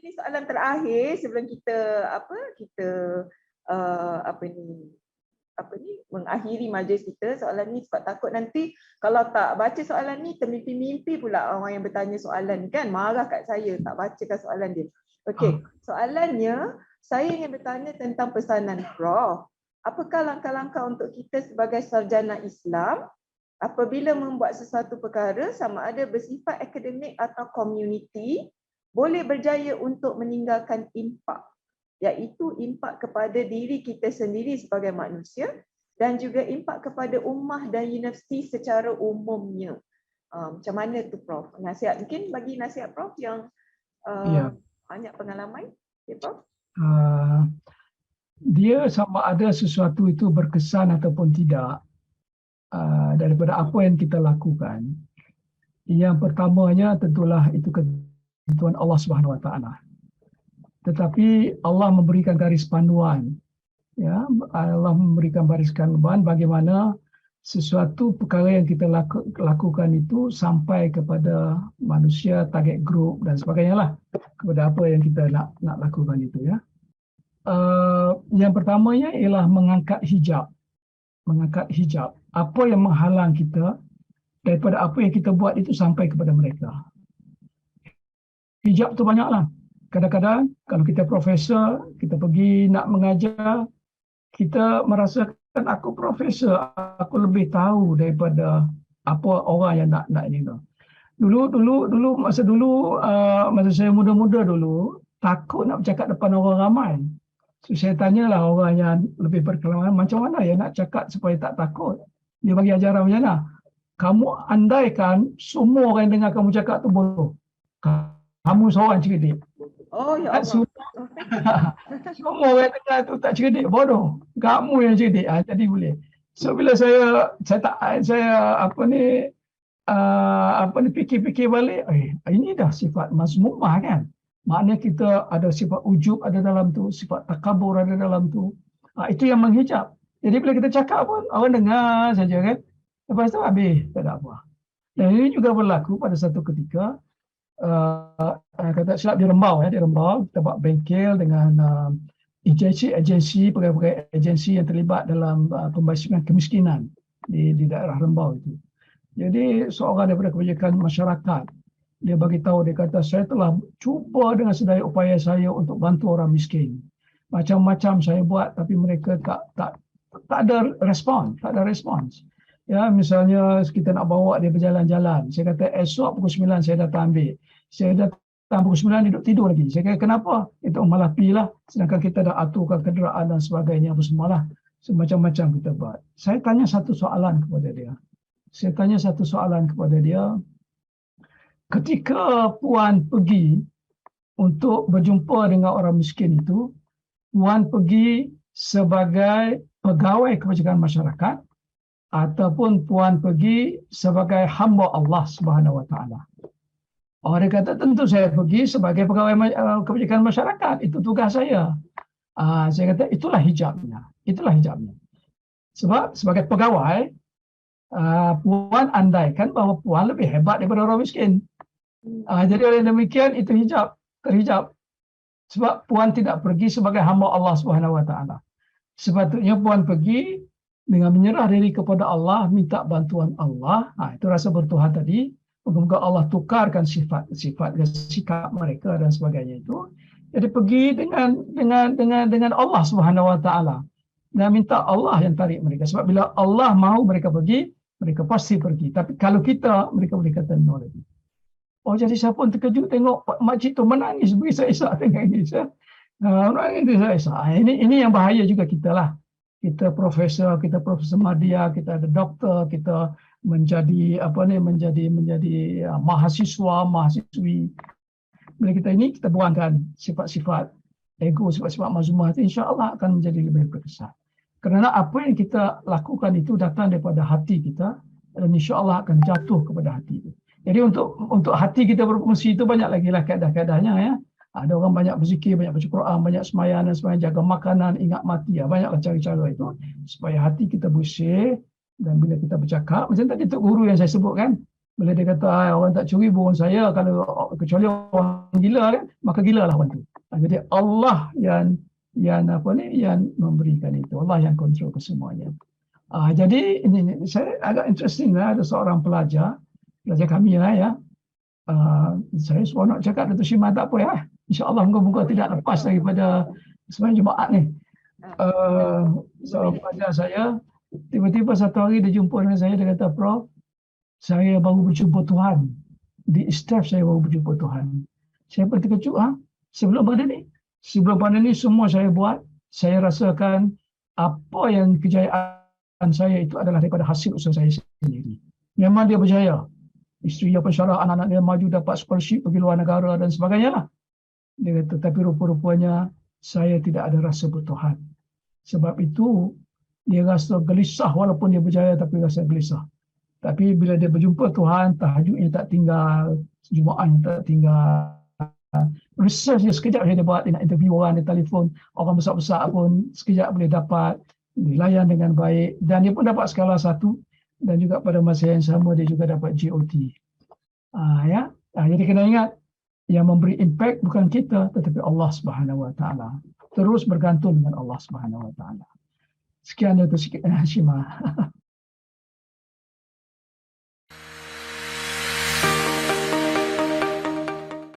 ini soalan terakhir sebelum kita mengakhiri majlis kita. Soalan ni sebab takut nanti kalau tak baca soalan ni termimpi-mimpi pula orang yang bertanya soalan ni kan, marah kat saya tak bacakan soalan dia. Okey, soalannya saya ingin bertanya tentang pesanan Prof. Apakah langkah-langkah untuk kita sebagai sarjana Islam apabila membuat sesuatu perkara sama ada bersifat akademik atau komuniti boleh berjaya untuk meninggalkan impak, iaitu impak kepada diri kita sendiri sebagai manusia dan juga impak kepada ummah dan universiti secara umumnya. Macam mana tu Prof? Nasihat, mungkin bagi nasihat Prof yang banyak pengalaman. Ya Prof? Dia sama ada sesuatu itu berkesan ataupun tidak daripada apa yang kita lakukan. Yang pertamanya tentulah itu ketentuan Allah Subhanahu Wa Taala. Tetapi Allah memberikan garis panduan, ya, Allah memberikan garis panduan bagaimana sesuatu perkara yang kita lakukan itu sampai kepada manusia, target group dan sebagainya lah, kepada apa yang kita nak lakukan itu, ya. Yang pertamanya ialah mengangkat hijab. Mengangkat hijab. Apa yang menghalang kita daripada apa yang kita buat itu sampai kepada mereka. Hijab tu banyaklah. Kadang-kadang kalau kita profesor, kita pergi nak mengajar, kita merasakan aku profesor, aku lebih tahu daripada apa orang yang nak ini. Dulu masa saya muda-muda dulu, takut nak bercakap depan orang ramai. So, saya tanyalah orang yang lebih berpengalaman, macam mana ya nak cakap supaya tak takut. Dia bagi ajaran macam mana? Kamu andaikan semua orang yang dengar kamu cakap tu bodoh. Kamu seorang cerdik. Oh ya Allah. Semua orang yang dengar tu tak cerdik, bodoh. Kamu yang cerdik. Jadi boleh. So bila saya fikir-fikir balik, ini dah sifat mazmumah kan. Maknanya kita ada sifat ujub ada dalam tu, sifat takabur ada dalam tu. Itu yang menghijab. Jadi bila kita cakap pun, orang dengar saja kan. Lepas tu habis, tak ada apa. Dan ini juga berlaku pada satu ketika, kata silap di Rembau, kita buat bengkel dengan agensi, pegawai agensi yang terlibat dalam pembayaran kemiskinan di daerah Rembau itu. Jadi seorang daripada kebajikan masyarakat, dia bagi tahu, dia kata saya telah cuba dengan sedaya upaya saya untuk bantu orang miskin. Macam-macam saya buat tapi mereka tak ada respons. Ya, misalnya kita nak bawa dia berjalan-jalan. Saya kata esok pukul 9 saya datang ambil. Saya datang pukul 9 duduk tidur lagi. Saya kata kenapa? Itu malah pilah. Sedangkan kita dah aturkan kenderaan dan sebagainya apa semualah. Semacam-macam kita buat. Saya tanya satu soalan kepada dia. Ketika Puan pergi untuk berjumpa dengan orang miskin itu, Puan pergi sebagai pegawai kebajikan masyarakat ataupun Puan pergi sebagai hamba Allah Subhanahu Wa Taala. Orang kata tentu saya pergi sebagai pegawai kebajikan masyarakat, itu tugas saya. Saya kata itulah hijabnya. Sebab sebagai pegawai, Puan andaikan bahawa Puan lebih hebat daripada orang miskin. Jadi oleh demikian itu terhijab. Sebab Puan tidak pergi sebagai hamba Allah Subhanahu Wa Taala. Sepatutnya Puan pergi dengan menyerah diri kepada Allah, minta bantuan Allah. Itu rasa bertuhan tadi. Moga-moga Allah tukarkan sifat sikap mereka dan sebagainya itu. Jadi pergi dengan Allah Subhanahu Wa Taala dan minta Allah yang tarik mereka. Sebab bila Allah mahu mereka pergi, mereka pasti pergi. Tapi kalau kita, mereka boleh kata no lagi. Jadi saya pun terkejut tengok makcik tu menangis berisak-isak tengok ini. Ini yang bahaya juga kita lah. Kita profesor media, kita ada doktor, kita menjadi mahasiswi. Bila kita ini kita buangkan sifat-sifat ego, sifat-sifat mazmumah itu, insya-Allah akan menjadi lebih berkesan. Kerana apa yang kita lakukan itu datang daripada hati kita dan insya-Allah akan jatuh kepada hati itu. Jadi untuk hati kita berfungsi itu banyak lagi lah kaedah-kaedahnya ya. Ada orang banyak berzikir, banyak baca Quran, banyak sembahyang dan sebagainya, jaga makanan, ingat mati. Banyaklah cara-cara itu supaya hati kita bersih dan bila kita bercakap, macam tadi Tok Guru yang saya sebut kan, Bila dia kata orang tak curi burung saya, kalau kecuali orang gila kan, maka gila lah orang tu. Jadi Allah yang memberikan itu. Allah yang kontrol kesemuanya. Jadi ini saya agak interesting lah, ada seorang pelajar kami lah ya. Saya seronok cakap Dato' Shimah tak apa ya. InsyaAllah moga-moga tidak lepas daripada sembahyang Jumaat ni. Seorang pelajar saya, tiba-tiba satu hari dia jumpa dengan saya, dia kata, Prof, saya baru berjumpa Tuhan. Di Istaf saya baru berjumpa Tuhan. Saya pun terkejut, sebelum pada ni semua saya buat, saya rasakan apa yang kejayaan saya itu adalah daripada hasil usaha saya sendiri. Memang dia berjaya. Isteri dia pensyarah, anak-anak dia maju dapat scholarship pergi luar negara dan sebagainya lah. Dia kata, tapi rupa-rupanya saya tidak ada rasa bertuhan. Sebab itu, dia rasa gelisah walaupun dia berjaya tapi rasa gelisah. Tapi bila dia berjumpa Tuhan, tahajudnya tak tinggal, Jumaatnya tak tinggal. Research dia sekejap dia buat, dia nak interview orang, dia telefon orang besar-besar pun sekejap boleh dapat, dilayan dengan baik. Dan dia pun dapat skala 1 dan juga pada masa yang sama dia juga dapat GOT. Jadi kena ingat, yang memberi impact bukan kita tetapi Allah Subhanahu Wa Taala. Terus bergantung dengan Allah Subhanahu Wa Taala. Sekian itu sikit Shimah.